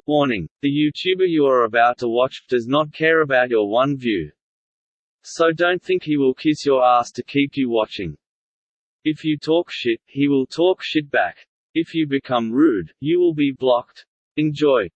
Warning: the YouTuber you are about to watch does not care about your one view. So don't think he will kiss your ass to keep you watching. If you talk shit, he will talk shit back. If you become rude, you will be blocked. Enjoy.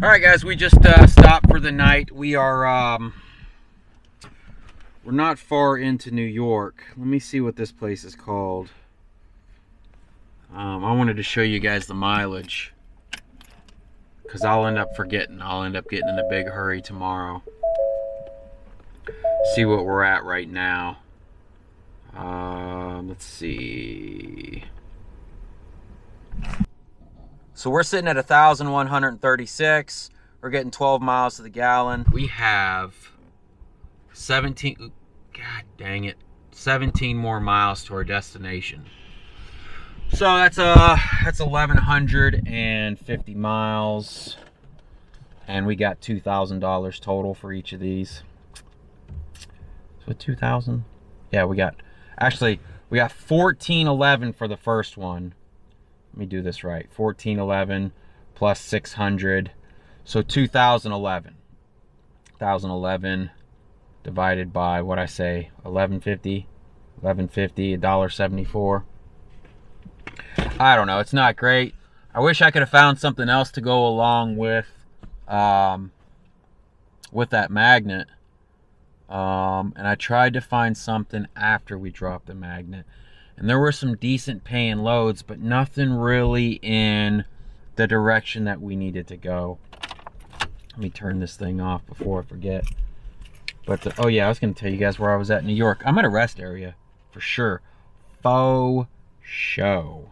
All right, guys, we just stopped for the night. We are we're not far into New York. Let me see what this place is called. I wanted to show you guys the mileage because I'll end up forgetting. I'll end up getting in a big hurry tomorrow. See what we're at right now. Let's see. So we're sitting at 1,136. We're getting 12 miles to the gallon. We have 17, god dang it, 17 more miles to our destination. So that's 1,150 miles. And we got $2,000 total for each of these. So 2,000? Yeah, we got 1,411 for the first one. Let me do this right. 1,411 plus 600. So 2,011. 1,011 divided by what I say, 1150. 1150, $1.74. I don't know. It's not great. I wish I could have found something else to go along with that magnet. And I tried to find something after we dropped the magnet. And there were some decent paying loads, but nothing really in the direction that we needed to go. Let me turn this thing off before I forget. But, oh yeah, I was going to tell you guys where I was at in New York. I'm at a rest area, for sure. Faux show.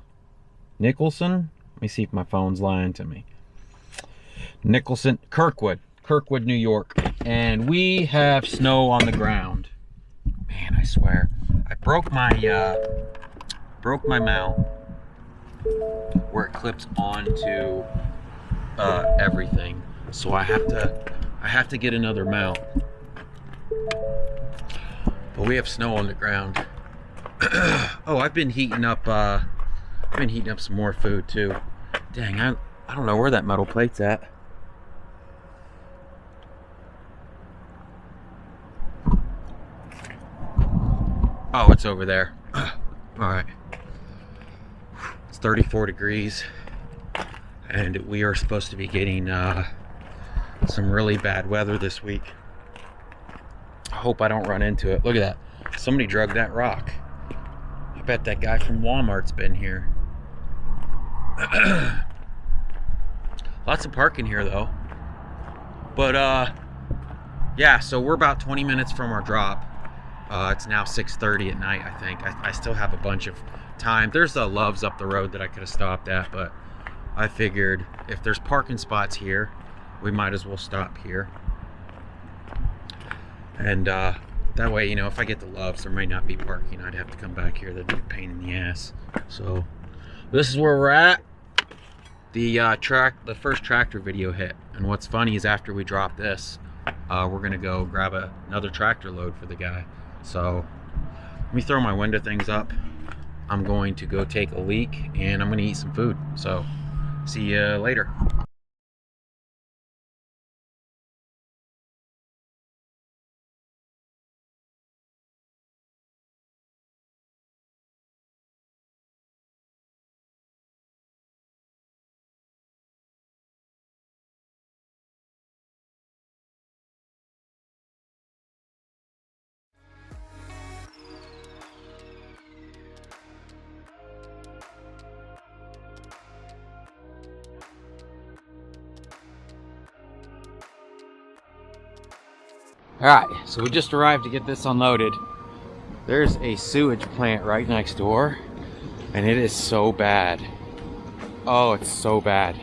Nicholson? Let me see if my phone's lying to me. Nicholson, Kirkwood, New York. And we have snow on the ground. Man, I swear. I broke my mount where it clips onto everything, so I have to get another mount. But we have snow on the ground. Oh, I've been heating up some more food too. Dang, I don't know where that metal plate's at. Oh, it's over there. All right. It's 34 degrees, and we are supposed to be getting some really bad weather this week. I hope I don't run into it. Look at that. Somebody drugged that rock. I bet that guy from Walmart's been here. Lots of parking here, though. But, yeah, so we're about 20 minutes from our drop. It's now 6:30 at night, I think. I still have a bunch of time. There's the Love's up the road that I could have stopped at, but I figured if there's parking spots here, we might as well stop here. And that way, you know, if I get the Love's, there might not be parking. I'd have to come back here. That'd be a pain in the ass. So this is where we're at. The first tractor video hit. And what's funny is after we drop this, we're gonna go grab another tractor load for the guy. So let me throw my window things up. I'm going to go take a leak and I'm gonna eat some food. So see you later. Alright, so we just arrived to get this unloaded. There's a sewage plant right next door, and it is so bad. Oh, it's so bad.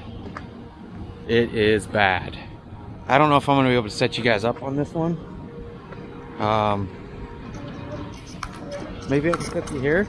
It is bad. I don't know if I'm gonna be able to set you guys up on this one. Maybe I can set you here.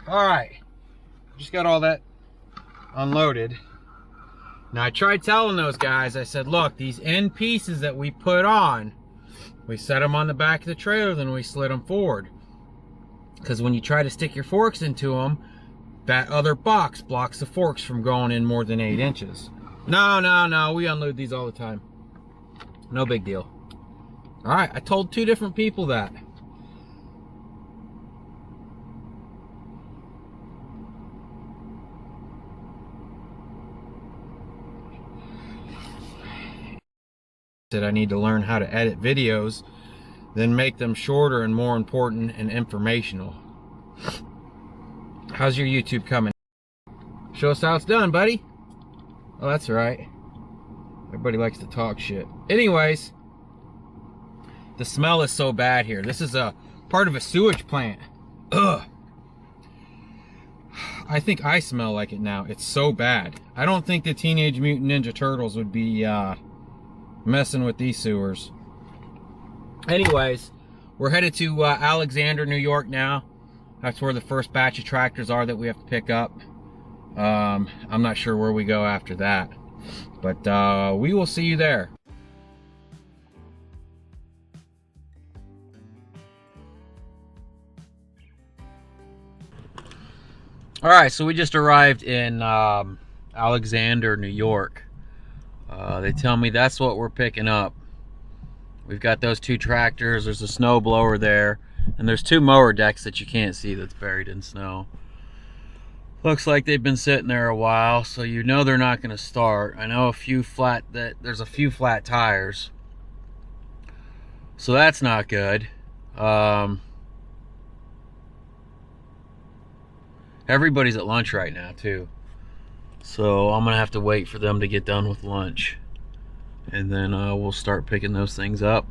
All right, just got all that unloaded. Now I tried telling those guys, I said, look, these end pieces that we put on, we set them on the back of the trailer, then we slid them forward. Because when you try to stick your forks into them, that other box blocks the forks from going in more than 8 inches. No, we unload these all the time. No big deal. All right, I told 2 different people that. Said I need to learn how to edit videos, then make them shorter and more important and informational. How's your YouTube coming? Show us how it's done, buddy. Oh, that's right. Everybody likes to talk shit. Anyways, the smell is so bad here. This is a part of a sewage plant. Ugh. I think I smell like it now. It's so bad. I don't think the Teenage Mutant Ninja Turtles would be messing with these sewers. Anyways, we're headed to Alexander, New York now. That's where the first batch of tractors are that we have to pick up. I'm not sure where we go after that, but we will see you there. All right, so we just arrived in Alexander, New York. They tell me that's what we're picking up. We've got those 2 tractors, there's a snow blower there, and there's 2 mower decks that you can't see that's buried in snow. Looks like they've been sitting there a while, so you know they're not going to start. I know there's a few flat tires, so that's not good. Everybody's at lunch right now too, so I'm gonna have to wait for them to get done with lunch, and then we'll start picking those things up.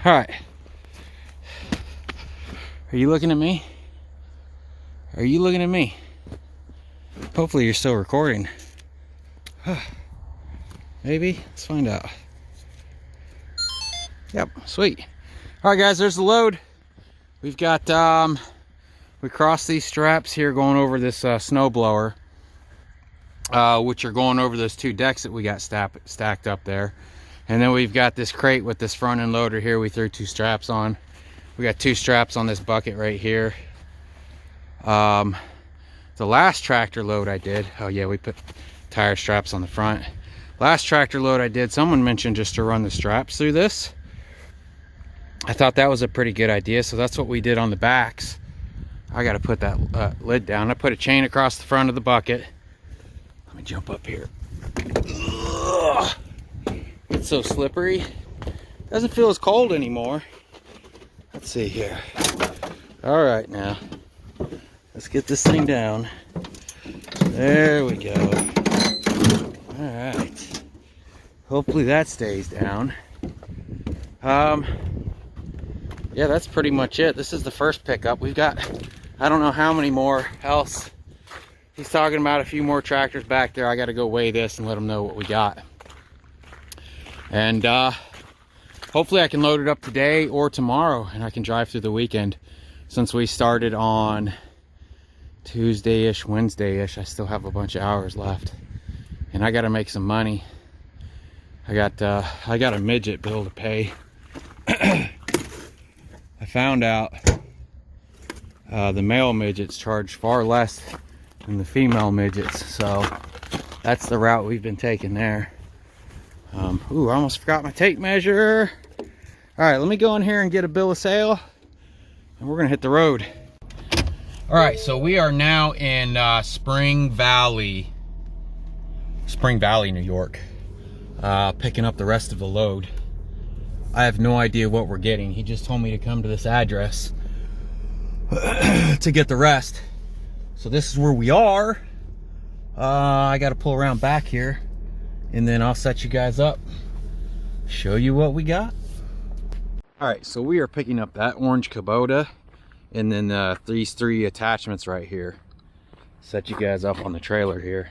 All right. Are you looking at me? Are you looking at me? Hopefully you're still recording. Maybe. Let's find out. Yep, sweet. All right, guys, there's the load. We've got, we crossed these straps here going over this snow blower, which are going over those 2 decks that we got stacked up there. And then we've got this crate with this front end loader here. We threw 2 straps on. We got 2 straps on this bucket right here. The last tractor load I did, oh yeah, we put tire straps on the front. Last tractor load I did, someone mentioned just to run the straps through this. I thought that was a pretty good idea, so that's what we did on the backs. I got to put that lid down. I put a chain across the front of the bucket. Let me jump up here. Ugh. It's so slippery. Doesn't feel as cold anymore. Let's see here. All right, now let's get this thing down. There we go. All right. Hopefully that stays down. Yeah, that's pretty much it. This is the first pickup. We've got, I don't know how many more else. He's talking about a few more tractors back there. I got to go weigh this and let him know what we got. And hopefully I can load it up today or tomorrow and I can drive through the weekend. Since we started on Tuesday-ish, Wednesday-ish, I still have a bunch of hours left. And I got to make some money. I got a midget bill to pay. I found out the male midgets charge far less than the female midgets, so that's the route we've been taking there. Ooh, I almost forgot my tape measure. All right, let me go in here and get a bill of sale, and we're gonna hit the road. All right, so we are now in Spring Valley, New York, picking up the rest of the load. I have no idea what we're getting. He just told me to come to this address to get the rest. So this is where we are. I got to pull around back here and then I'll set you guys up, show you what we got. All right, so we are picking up that orange Kubota and then these 3 attachments right here. Set you guys up on the trailer here.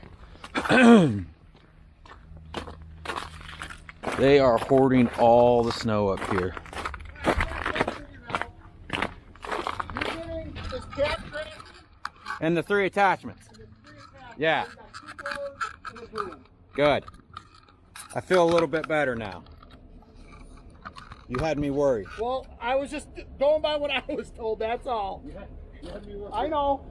They are hoarding all the snow up here. And the 3 attachments. Yeah. Good. I feel a little bit better now. You had me worried. Well, I was just going by what I was told, that's all. You had me worried. I know.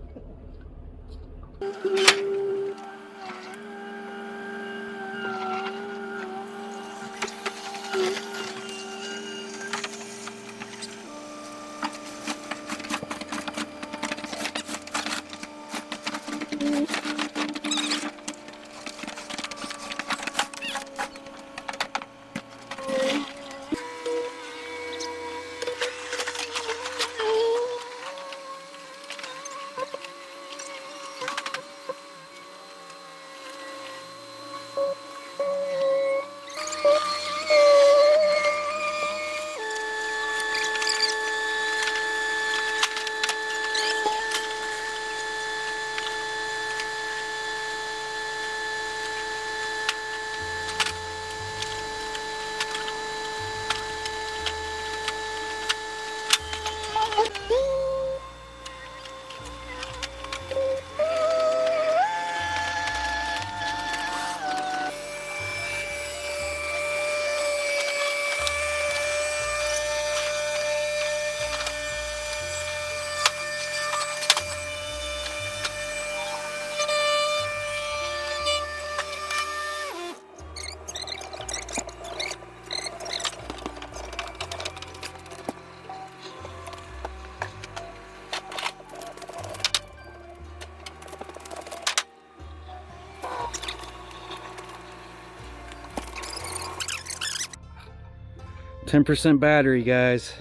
10% battery, guys.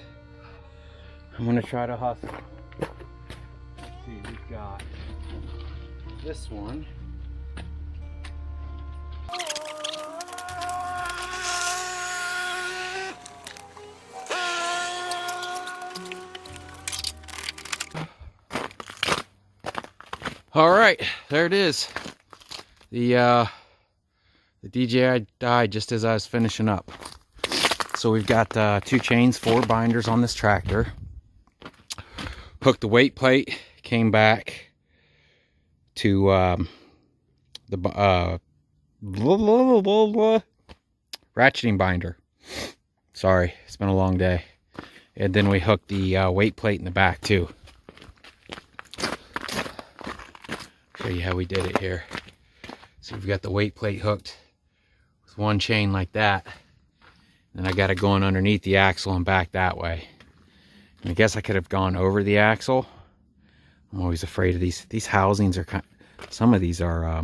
I'm gonna try to hustle. Let's see, we've got this one. All right, there it is. The DJI died just as I was finishing up. So we've got 2 chains, 4 binders on this tractor. Hooked the weight plate, came back to the ratcheting binder. Sorry, it's been a long day. And then we hooked the weight plate in the back too. Show you how we did it here. So we've got the weight plate hooked with 1 chain like that. And I got it going underneath the axle and back that way. And I guess I could have gone over the axle. I'm always afraid of these housings are some of these are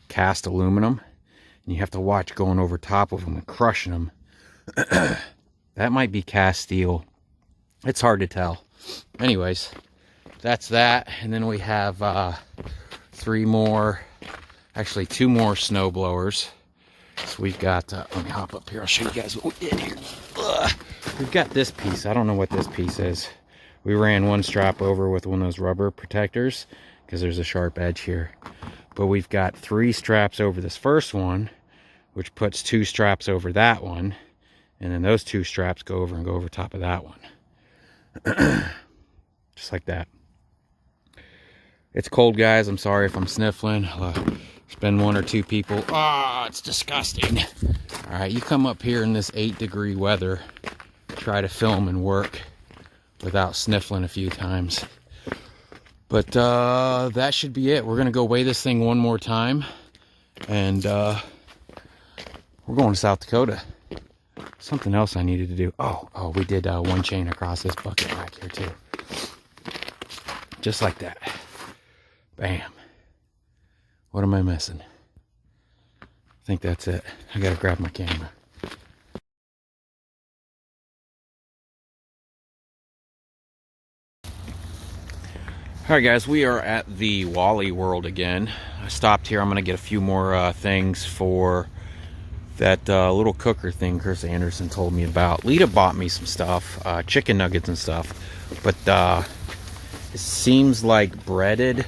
cast aluminum, and you have to watch going over top of them and crushing them. That might be cast steel. It's hard to tell. Anyways, that's that. And then we have 2 more snow blowers. So we've got, let me hop up here. I'll show you guys what we did here. We've got this piece. I don't know what this piece is. We ran 1 strap over with one of those rubber protectors because there's a sharp edge here. But we've got 3 straps over this first one, which puts 2 straps over that one. And then those 2 straps go over top of that one. Just like that. It's cold, guys. I'm sorry if I'm sniffling. There's been 1 or 2 people. Ah, it's disgusting. All right, you come up here in this 8-degree weather, try to film and work without sniffling a few times. But that should be it. We're gonna go weigh this thing 1 more time, and we're going to South Dakota. Something else I needed to do. Oh, we did 1 chain across this bucket back here too. Just like that. Bam. What am I missing? I think that's it. I gotta grab my camera. Alright guys, we are at the Wally World again. I stopped here. I'm gonna get a few more things for that little cooker thing Chris Anderson told me about. Lita bought me some stuff, chicken nuggets and stuff, but it seems like breaded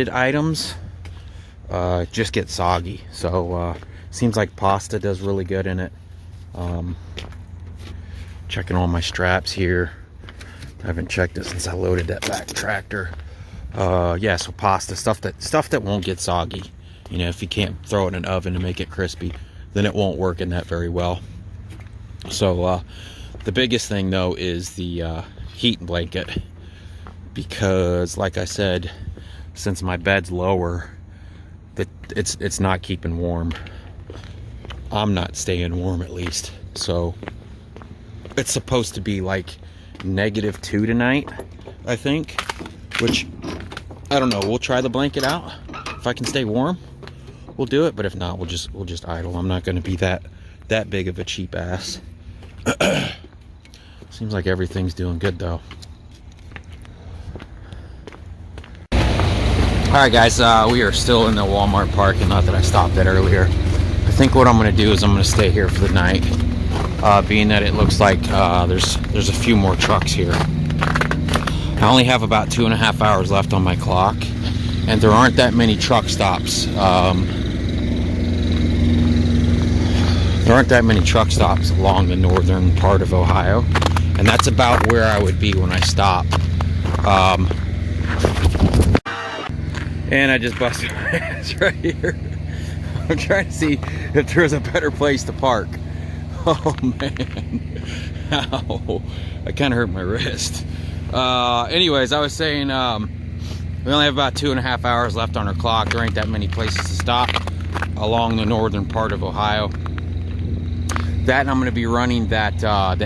items just get soggy. So seems like pasta does really good in it. Checking all my straps here. I haven't checked it since I loaded that back tractor. Yeah, so pasta, stuff that won't get soggy. You know, if you can't throw it in an oven to make it crispy, then it won't work in that very well. So the biggest thing though is the heat blanket, because like I said, since my bed's lower, it's not keeping warm. I'm not staying warm, at least. So it's supposed to be like -2 tonight, I think, which I don't know. We'll try the blanket out. If I can stay warm, we'll do it, but if not, we'll just idle. I'm not going to be that big of a cheap ass. Seems like everything's doing good though. Alright guys, we are still in the Walmart parking lot that I stopped at earlier. I think what I'm going to do is I'm going to stay here for the night, being that it looks like there's a few more trucks here. I only have about 2.5 hours left on my clock, and there aren't that many truck stops. There aren't that many truck stops along the northern part of Ohio, and that's about where I would be when I stop. And I just busted my ass right here. I'm trying to see if there's a better place to park. Oh man, ow, I kind of hurt my wrist. Anyways, I was saying, we only have about 2.5 hours left on our clock. There ain't that many places to stop along the northern part of Ohio. That, and I'm going to be running that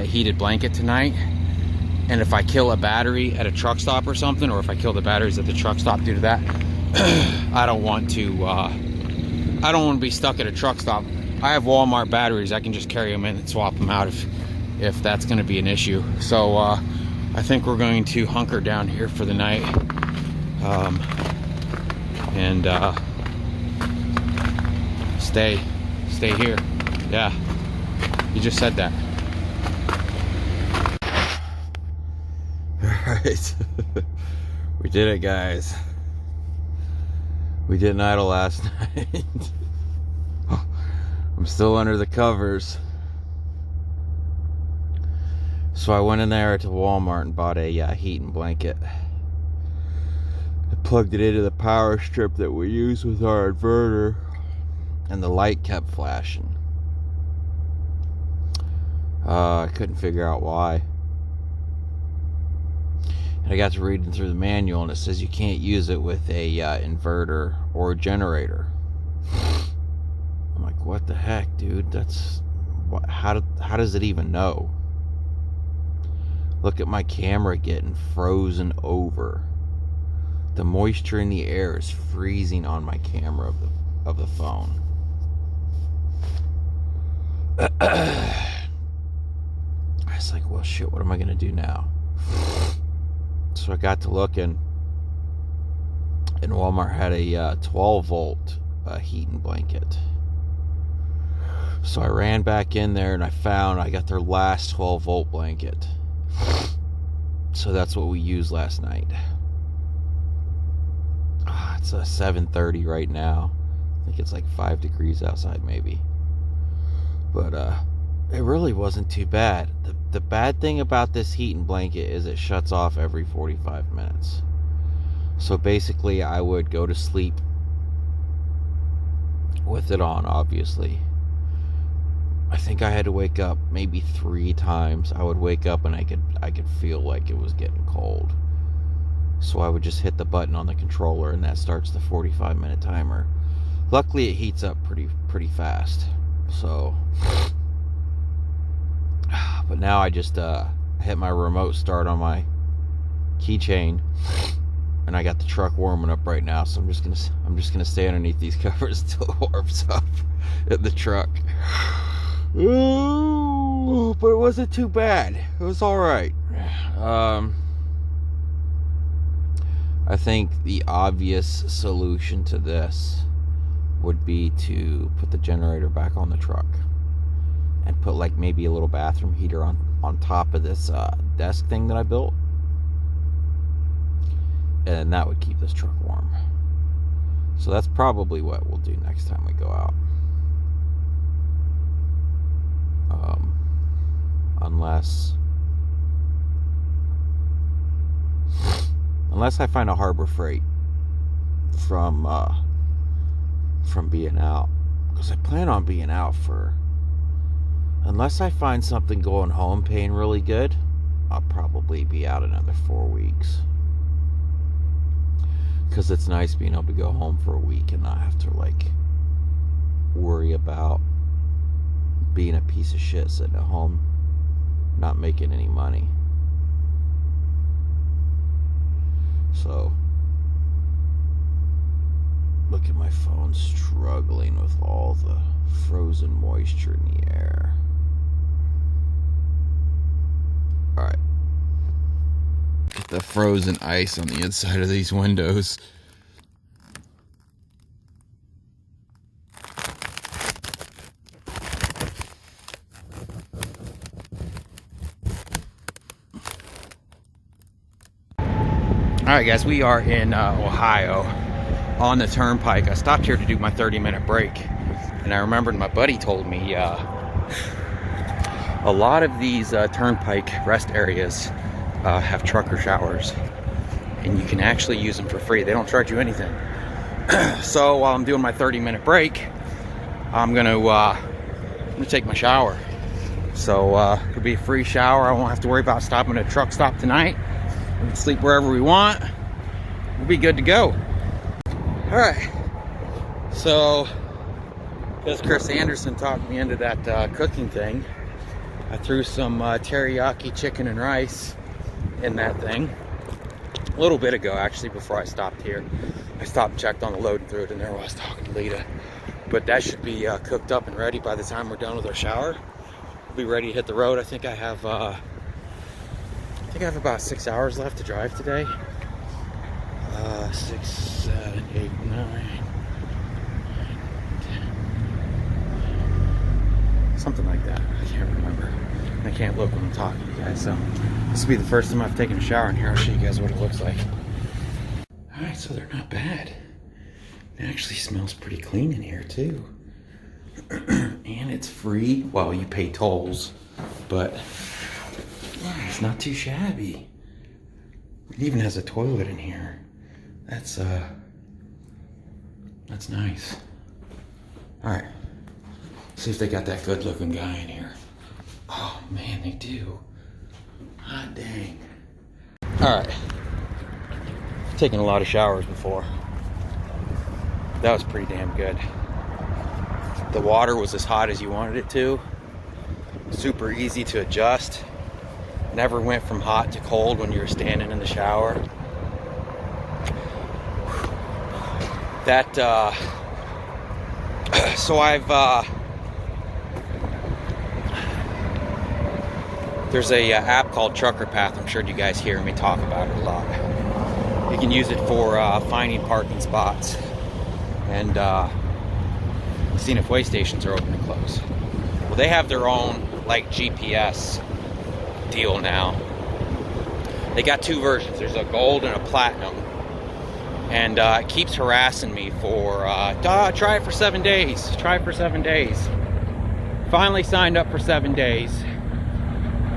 heated blanket tonight. And if I kill a battery at a truck stop or something, or if I kill the batteries at the truck stop due to that, I don't want to be stuck at a truck stop. I have Walmart batteries. I can just carry them in and swap them out if that's going to be an issue. So I think we're going to hunker down here for the night, and stay here. Yeah, you just said that. All right. We did it, guys. We didn't idle last night. I'm still under the covers. So I went in there to Walmart and bought a heating blanket. I plugged it into the power strip that we use with our inverter, and the light kept flashing. I couldn't figure out why. And I got to reading through the manual, and it says you can't use it with a inverter or a generator. I'm like, what the heck, dude? That's how does it even know? Look at my camera getting frozen over. The moisture in the air is freezing on my camera of the phone. I was like, well, shit, what am I gonna do now? So I got to looking, and Walmart had a 12 volt heating blanket. So I ran back in there and I got their last 12 volt blanket. So that's what we used last night. It's 7:30 right now. I think it's like 5 degrees outside maybe. But it really wasn't too bad. The bad thing about this heating blanket is it shuts off every 45 minutes. So basically I would go to sleep with it on, obviously. I think I had to wake up maybe 3 times. I would wake up and I could feel like it was getting cold. So I would just hit the button on the controller and that starts the 45-minute timer. Luckily it heats up pretty fast. So, but now I just hit my remote start on my keychain, and I got the truck warming up right now. So I'm just gonna stay underneath these covers until it warms up in the truck. Ooh, but it wasn't too bad. It was all right. I think the obvious solution to this would be to put the generator back on the truck and put like maybe a little bathroom heater on top of this desk thing that I built, and that would keep this truck warm. So that's probably what we'll do next time we go out. Unless I find a Harbor Freight from being out, because I plan on being out unless I find something going home paying really good, I'll probably be out another 4 weeks. Because it's nice being able to go home for a week and not have to like worry about being a piece of shit sitting at home not making any money. So look at my phone struggling with all the frozen moisture in the air. Alright. Get the frozen ice on the inside of these windows. Alright guys, we are in Ohio on the turnpike. I stopped here to do my 30-minute break, and I remembered my buddy told me a lot of these turnpike rest areas have trucker showers, and you can actually use them for free. They don't charge you anything. So while I'm doing my 30-minute break, I'm gonna take my shower. So it'll be a free shower. I won't have to worry about stopping at a truck stop tonight. We can sleep wherever we want. We'll be good to go. Alright. So, because Chris Anderson talked me into that cooking thing, I threw some teriyaki chicken and rice in that thing. A little bit ago, actually, before I stopped here. I stopped and checked on the load and threw it in there while I was talking to Lita. But that should be cooked up and ready by the time we're done with our shower. We'll be ready to hit the road. I think I have about 6 hours left to drive today. 6, 7, 8, 9, 10. Something like that. I can't remember. I can't look when I'm talking to you guys. So this will be the first time I've taken a shower in here. I'll show you guys what it looks like. Alright, so they're not bad. It actually smells pretty clean in here too. And it's free. Well, you pay tolls, but yeah, it's not too shabby. It even has a toilet in here. That's nice. Alright. See if they got that good looking guy in here. Oh man, they do. Hot dang. Alright. Taken a lot of showers before. That was pretty damn good. The water was as hot as you wanted it to. Super easy to adjust. Never went from hot to cold when you were standing in the shower. That, so there's a app called Trucker Path. I'm sure you guys hear me talk about it a lot. You can use it for finding parking spots and seeing if way stations are open and closed. Well, they have their own like GPS deal now. They got two versions. There's a gold and a platinum, and it keeps harassing me for try it for 7 days. Try it for 7 days. Finally signed up for 7 days,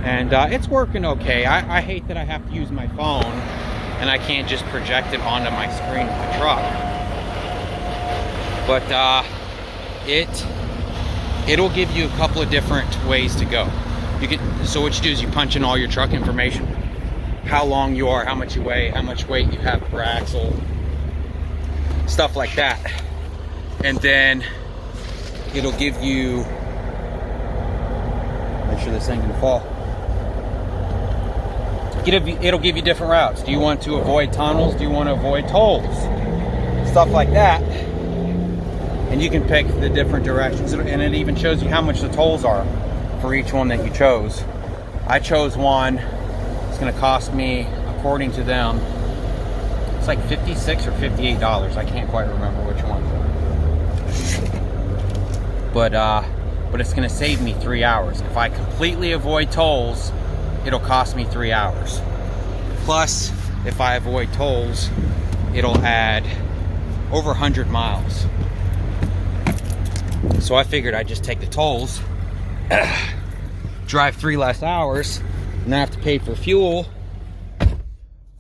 and it's working okay. I hate that I have to use my phone and I can't just project it onto my screen of the truck. But it'll give you a couple of different ways to go. So what you do is you punch in all your truck information, how long you are, how much you weigh, how much weight you have per axle, stuff like that. And then it'll give you, make sure this ain't gonna fall. It'll give you different routes. Do you want to avoid tunnels? Do you want to avoid tolls? Stuff like that. And you can pick the different directions, and it even shows you how much the tolls are for each one that you chose. I chose one. It's going to cost me, according to them, it's like $56 or $58. I can't quite remember which one. But it's going to save me 3 hours. If I completely avoid tolls, it'll cost me 3 hours. Plus, if I avoid tolls, it'll add over 100 miles. So I figured I'd just take the tolls, drive 3 less hours, and then I have to pay for fuel.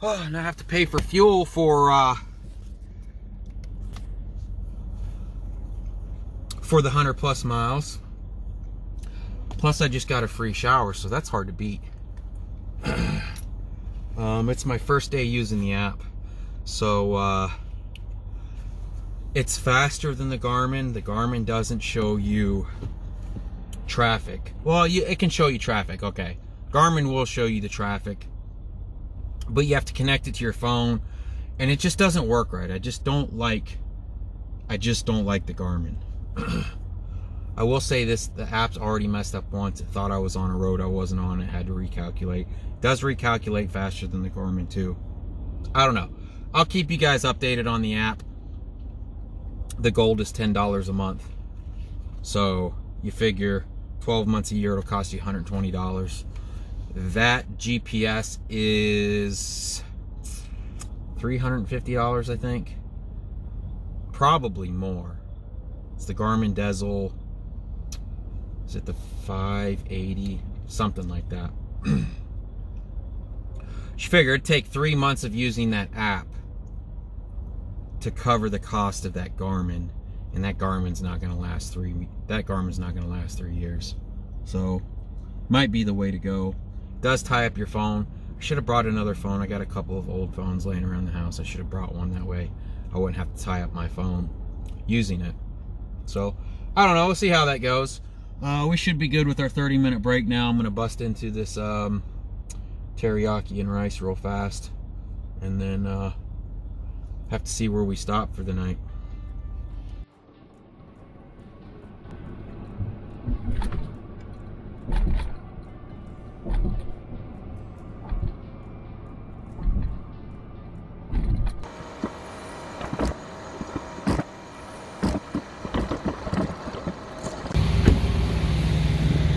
And I have to pay for fuel for the 100 plus miles. Plus I just got a free shower, so that's hard to beat. It's my first day using the app, so it's faster than the Garmin. The Garmin doesn't show you traffic. Well, it can show you traffic, okay. Garmin will show you the traffic, but you have to connect it to your phone, and it just doesn't work right. I just don't like the Garmin. I will say this, the app's already messed up once. It thought I was on a road I wasn't on. It had to recalculate. It does recalculate faster than the Garmin too. I don't know. I'll keep you guys updated on the app. The gold is $10 a month. So you figure 12 months a year, it'll cost you $120. That GPS is $350, I think. Probably more. It's the Garmin Diesel. Is it the 580? Something like that. You figure it'd take 3 months of using that app to cover the cost of that Garmin, and that Garmin's not going to last 3 years. So might be the way to go. Does tie up your phone. I should have brought another phone. I got a couple of old phones laying around the house. I should have brought one, that way I wouldn't have to tie up my phone using it. So I don't know, we'll see how that goes. We should be good with our 30-minute break now. I'm going to bust into this teriyaki and rice real fast, and then have to see where we stop for the night.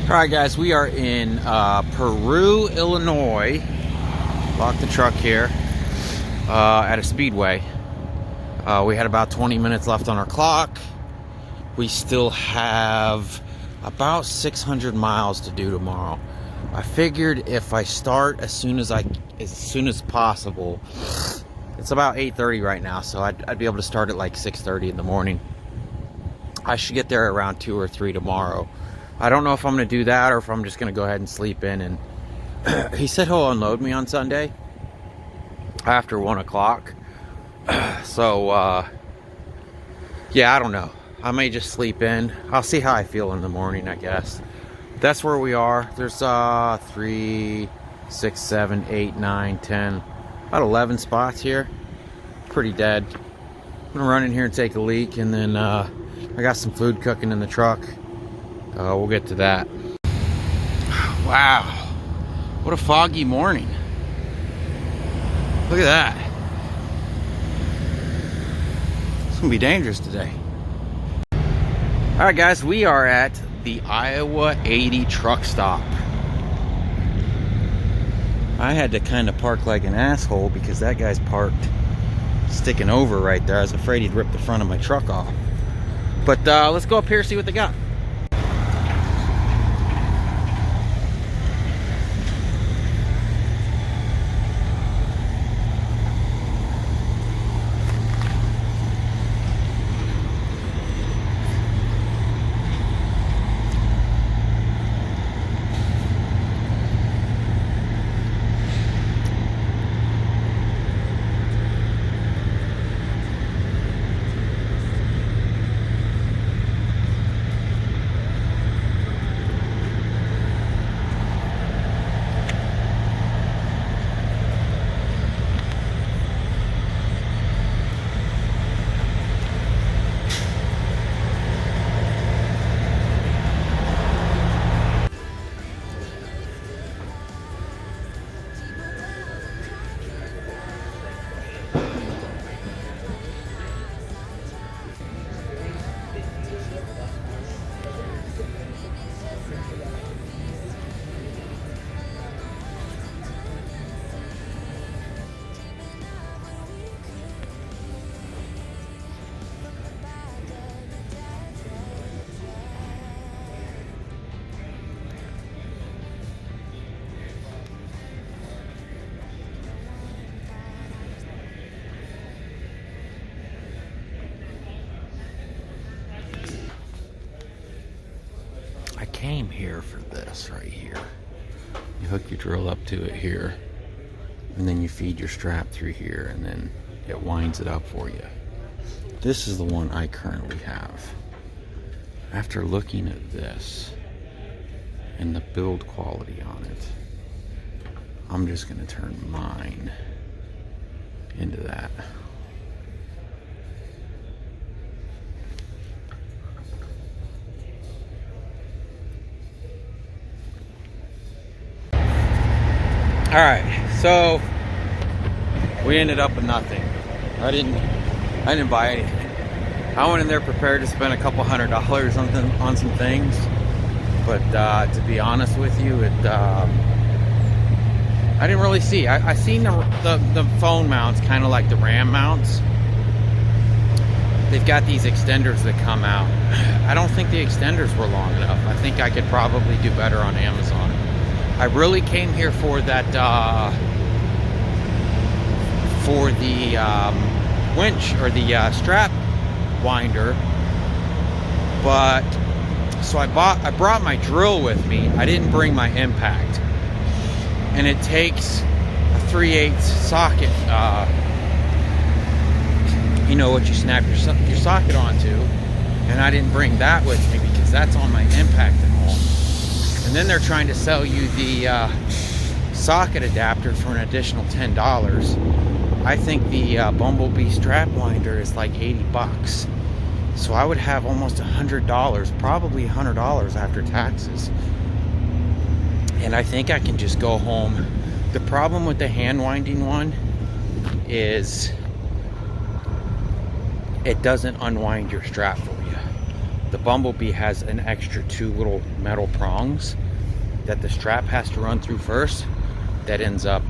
Alright guys, we are in Peru, Illinois. Locked the truck here at a speedway. We had about 20 minutes left on our clock. We still have about 600 miles to do tomorrow. I figured if I start as soon as possible. It's about 8:30 right now, so I'd be able to start at like 6:30 in the morning. I should get there around 2 or 3 tomorrow. I don't know if I'm going to do that or if I'm just going to go ahead and sleep in. And he said he'll unload me on Sunday after 1 o'clock. So, yeah, I don't know. I may just sleep in. I'll see how I feel in the morning, I guess. That's where we are. There's 3, 6, 7, 8, 9, 10, about 11 spots here. Pretty dead. I'm gonna run in here and take a leak, and then I got some food cooking in the truck. We'll get to that. Wow, what a foggy morning. Look at that. It's gonna be dangerous today. All right, guys, we are at the Iowa 80 truck stop. I had to kind of park like an asshole because that guy's parked sticking over right there. I was afraid he'd rip the front of my truck off. But let's go up here and see what they got. Came here for this right here. You hook your drill up to it here, and then you feed your strap through here, and then it winds it up for you. This is the one I currently have. After looking at this and the build quality on it, I'm just going to turn mine into that. All right, so we ended up with nothing. I didn't buy anything. I went in there prepared to spend a couple $100 on some things, but to be honest with you, I didn't really see. I seen the phone mounts, kind of like the RAM mounts. They've got these extenders that come out. I don't think the extenders were long enough. I think I could probably do better on Amazon. I really came here for that, for the winch or the strap winder, but so I brought my drill with me. I didn't bring my impact, and it takes a 3/8 socket. You know what you snap your socket onto, and I didn't bring that with me because that's on my impact at home. And then they're trying to sell you the socket adapter for an additional $10. I think the Bumblebee strap winder is like $80. So I would have almost $100, probably $100 after taxes. And I think I can just go home. The problem with the hand winding one is it doesn't unwind your strap for you. The Bumblebee has an extra 2 little metal prongs that the strap has to run through first. That ends up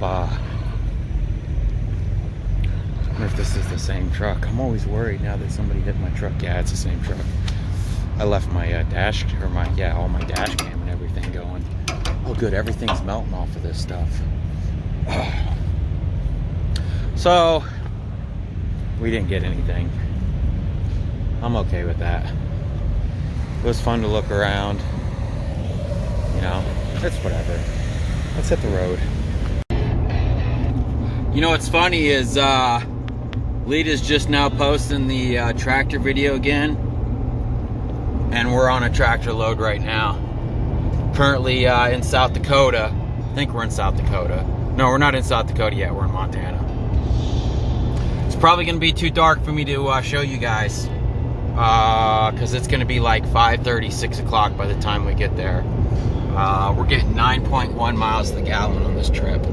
wonder if this is the same truck. I'm always worried now that somebody hit my truck. Yeah, it's the same truck. I left my all my dash cam and everything going. Oh good, everything's melting off of this stuff. So we didn't get anything. I'm okay with that. It was fun to look around. You know, it's whatever. Let's hit the road. You know what's funny is Lita's just now posting the tractor video again. And we're on a tractor load right now. Currently in South Dakota. I think we're in South Dakota. No, we're not in South Dakota yet. We're in Montana. It's probably going to be too dark for me to show you guys. Because it's going to be like 5:30, 6 o'clock by the time we get there. We're getting 9.1 miles to the gallon on this trip.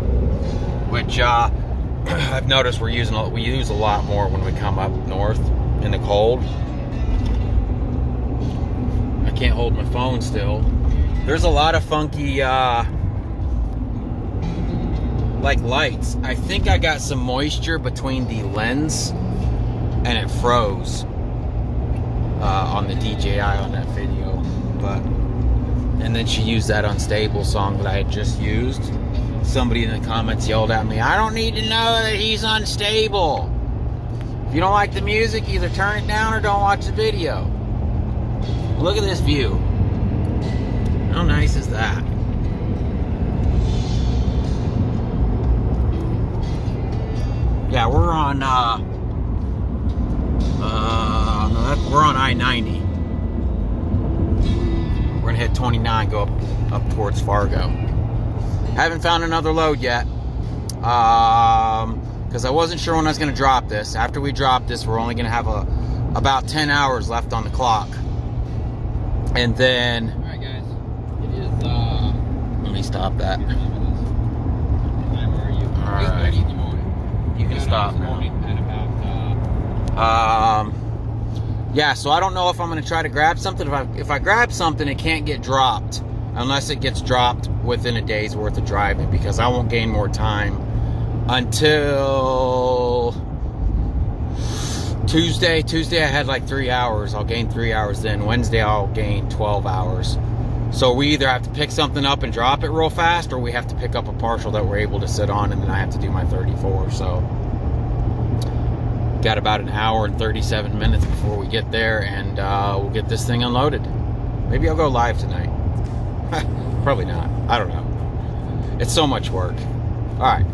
Which I've noticed we use a lot more when we come up north in the cold. I can't hold my phone still. There's a lot of funky like lights. I think I got some moisture between the lens and it froze on the DJI on that video. And then she used that unstable song that I had just used. Somebody in the comments yelled at me, I don't need to know that he's unstable. If you don't like the music, either turn it down or don't watch the video. Look at this view. How nice is that? Yeah, we're on we're on I-90. We're gonna hit 29, go up towards Fargo. Haven't found another load yet. Because I wasn't sure when I was gonna drop this. After we drop this, we're only gonna have about 10 hours left on the clock. And then, alright guys, it is let me stop that. Alright. You can stop now. Yeah, so I don't know if I'm gonna try to grab something. If I grab something, it can't get dropped unless it gets dropped within a day's worth of driving, because I won't gain more time until Tuesday. Tuesday I had like 3 hours. I'll gain 3 hours then. Wednesday I'll gain 12 hours. So we either have to pick something up and drop it real fast, or we have to pick up a partial that we're able to sit on, and then I have to do my 34. So got about an hour and 37 minutes before we get there, and we'll get this thing unloaded. Maybe I'll go live tonight. Probably not. I don't know. It's so much work. All right.